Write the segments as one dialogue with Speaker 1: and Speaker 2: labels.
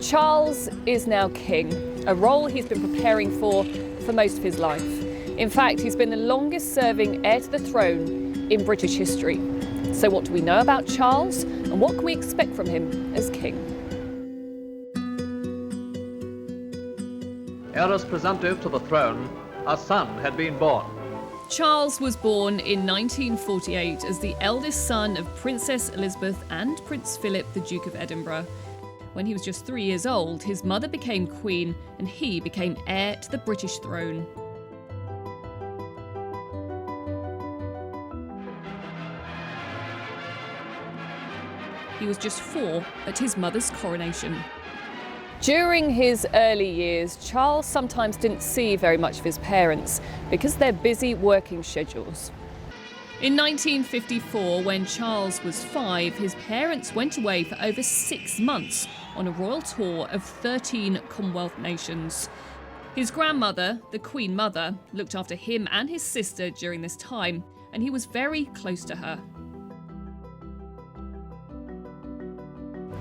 Speaker 1: Charles is now king, a role he's been preparing for most of his life. In fact, he's been the longest-serving heir to the throne in British history. So what do we know about Charles, and what can we expect from him as king?
Speaker 2: Heiress presumptive to the throne, a son had been born.
Speaker 1: Charles was born in 1948 as the eldest son of Princess Elizabeth and Prince Philip, the Duke of Edinburgh. When he was just 3 years old, his mother became queen and he became heir to the British throne. He was just 4 at his mother's coronation. During his early years, Charles sometimes didn't see very much of his parents because of their busy working schedules. In 1954, when Charles was 5, his parents went away for over 6 months on a royal tour of 13 Commonwealth nations. His grandmother, the Queen Mother, looked after him and his sister during this time, and he was very close to her.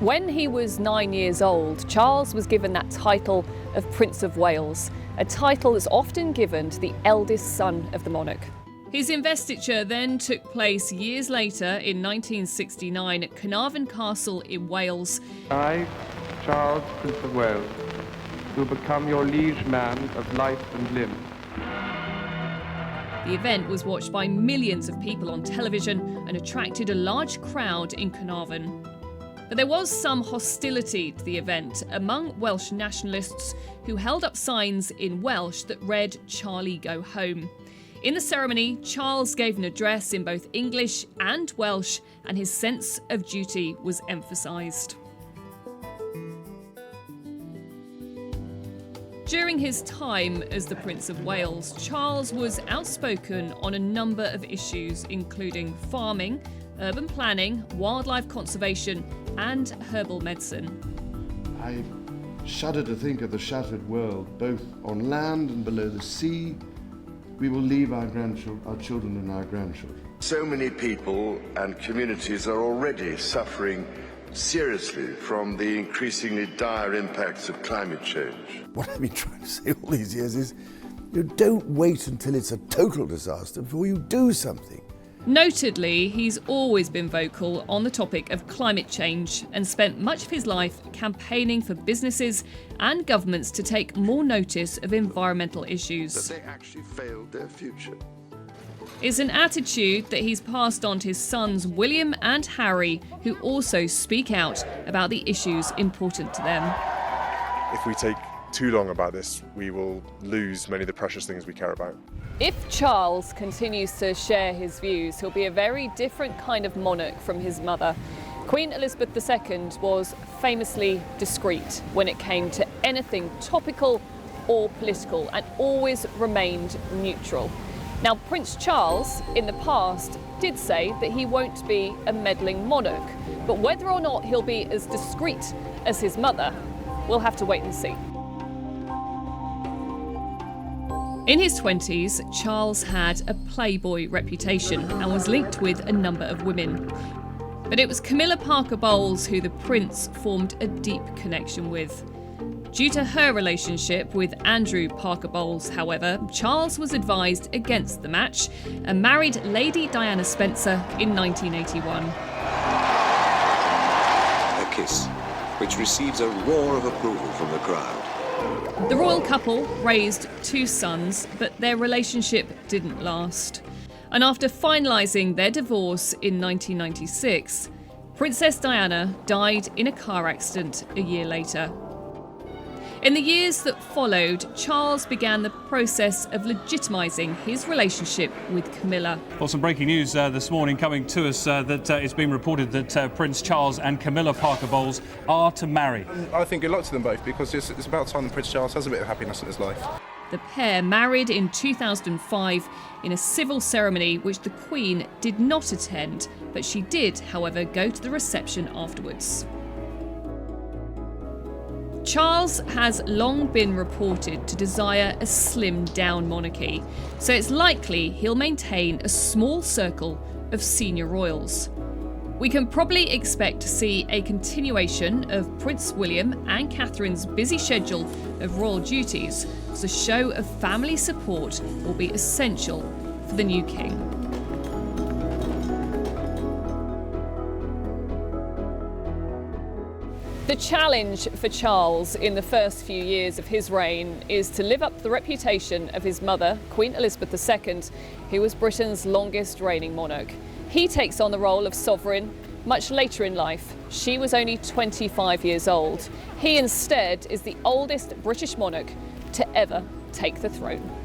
Speaker 1: When he was 9 years old, Charles was given that title of Prince of Wales, a title that's often given to the eldest son of the monarch. His investiture then took place years later in 1969 at Carnarvon Castle in Wales.
Speaker 3: I, Charles, Prince of Wales, will become your liege man of life and limb.
Speaker 1: The event was watched by millions of people on television and attracted a large crowd in Carnarvon. But there was some hostility to the event among Welsh nationalists who held up signs in Welsh that read "Charlie, go home." In the ceremony, Charles gave an address in both English and Welsh, and his sense of duty was emphasised. During his time as the Prince of Wales, Charles was outspoken on a number of issues, including farming, urban planning, wildlife conservation, and herbal medicine.
Speaker 4: I shudder to think of the shattered world, both on land and below the sea. We will leave our children and our grandchildren.
Speaker 5: So many people and communities are already suffering seriously from the increasingly dire impacts of climate change.
Speaker 6: What I've been trying to say all these years is, don't wait until it's a total disaster before you do something.
Speaker 1: Notedly, he's always been vocal on the topic of climate change and spent much of his life campaigning for businesses and governments to take more notice of environmental issues.
Speaker 5: That they actually failed their future.
Speaker 1: It's an attitude that he's passed on to his sons William and Harry, who also speak out about the issues important to them.
Speaker 7: If we take too long about this, we will lose many of the precious things we care about.
Speaker 1: If Charles continues to share his views, he'll be a very different kind of monarch from his mother. Queen Elizabeth II was famously discreet when it came to anything topical or political, and always remained neutral. Now, Prince Charles, in the past, did say that he won't be a meddling monarch, but whether or not he'll be as discreet as his mother, we'll have to wait and see. In his 20s, Charles had a playboy reputation and was linked with a number of women. But it was Camilla Parker Bowles who the prince formed a deep connection with. Due to her relationship with Andrew Parker Bowles, however, Charles was advised against the match and married Lady Diana Spencer in 1981.
Speaker 8: A kiss, which receives a roar of approval from the crowd.
Speaker 1: The royal couple raised 2 sons, but their relationship didn't last. And after finalising their divorce in 1996, Princess Diana died in a car accident a year later. In the years that followed, Charles began the process of legitimising his relationship with Camilla.
Speaker 9: Well, some breaking news this morning coming to us that it's been reported that Prince Charles and Camilla Parker Bowles are to marry.
Speaker 10: I think good luck to them both, because it's about time that Prince Charles has a bit of happiness in his life.
Speaker 1: The pair married in 2005 in a civil ceremony which the Queen did not attend, but she did, however, go to the reception afterwards. Charles has long been reported to desire a slimmed-down monarchy, so it's likely he'll maintain a small circle of senior royals. We can probably expect to see a continuation of Prince William and Catherine's busy schedule of royal duties, as a show of family support will be essential for the new king. The challenge for Charles in the first few years of his reign is to live up to the reputation of his mother, Queen Elizabeth II, who was Britain's longest reigning monarch. He takes on the role of sovereign much later in life. She was only 25 years old. He instead is the oldest British monarch to ever take the throne.